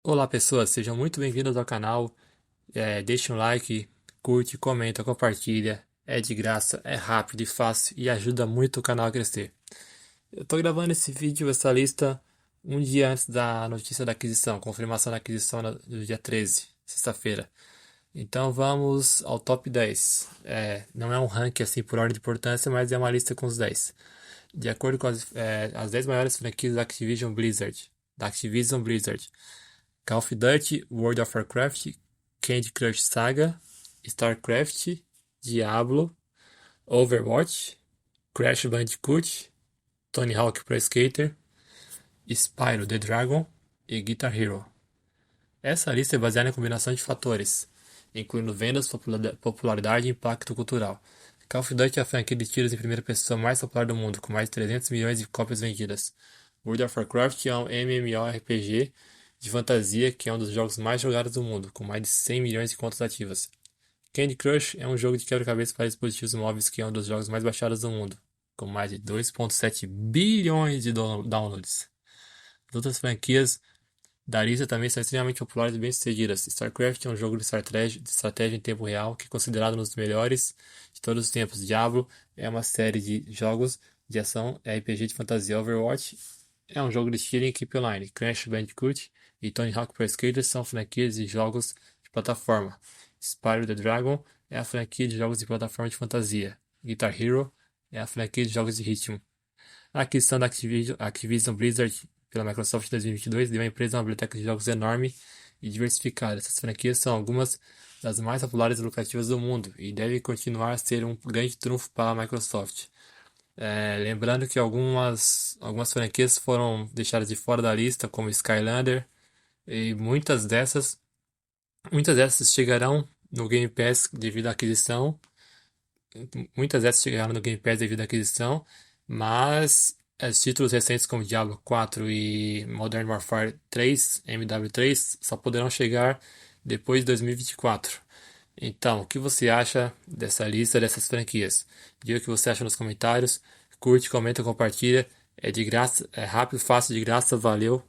Olá pessoas, sejam muito bem-vindos ao canal. Deixe um like, curte, comenta, compartilha. É de graça, é rápido e fácil e ajuda muito o canal a crescer. Eu tô gravando esse vídeo, essa lista, um dia antes da notícia da aquisição, confirmação da aquisição no dia 13, sexta-feira. Então vamos ao top 10. Não é um ranking assim por ordem de importância, mas é uma lista com os 10. De acordo com as 10 maiores franquias da Activision Blizzard. Call of Duty, World of Warcraft, Candy Crush Saga, StarCraft, Diablo, Overwatch, Crash Bandicoot, Tony Hawk Pro Skater, Spyro the Dragon e Guitar Hero. Essa lista é baseada em combinação de fatores, incluindo vendas, popularidade e impacto cultural. Call of Duty é a franquia de tiros em primeira pessoa mais popular do mundo, com mais de 300 milhões de cópias vendidas. World of Warcraft é um MMORPG de fantasia que é um dos jogos mais jogados do mundo, com mais de 100 milhões de contas ativas. Candy Crush é um jogo de quebra-cabeça para dispositivos móveis que é um dos jogos mais baixados do mundo, com mais de 2,7 bilhões de downloads. As outras franquias da lista também são extremamente populares e bem-sucedidas. StarCraft é um jogo de estratégia em tempo real que é considerado um dos melhores de todos os tempos. Diablo é uma série de jogos de ação RPG de fantasia. Overwatch é um jogo de tiro em equipe online. Crash Bandicoot e Tony Hawk Pro Skater são franquias de jogos de plataforma. Spyro the Dragon é a franquia de jogos de plataforma de fantasia. Guitar Hero é a franquia de jogos de ritmo. A aquisição da Activision Blizzard pela Microsoft em 2022 deu à empresa uma biblioteca de jogos enorme e diversificada. Essas franquias são algumas das mais populares e lucrativas do mundo e devem continuar a ser um grande trunfo para a Microsoft. Lembrando que algumas franquias foram deixadas de fora da lista, como Skylander, e muitas dessas chegarão no Game Pass devido à aquisição. Muitas dessas chegaram no Game Pass devido à aquisição, mas os títulos recentes como Diablo 4 e Modern Warfare 3, MW3, só poderão chegar depois de 2024. Então, o que você acha dessa lista dessas franquias? Diga o que você acha nos comentários. Curte, comenta, compartilha. É de graça, é rápido, fácil, de graça. Valeu.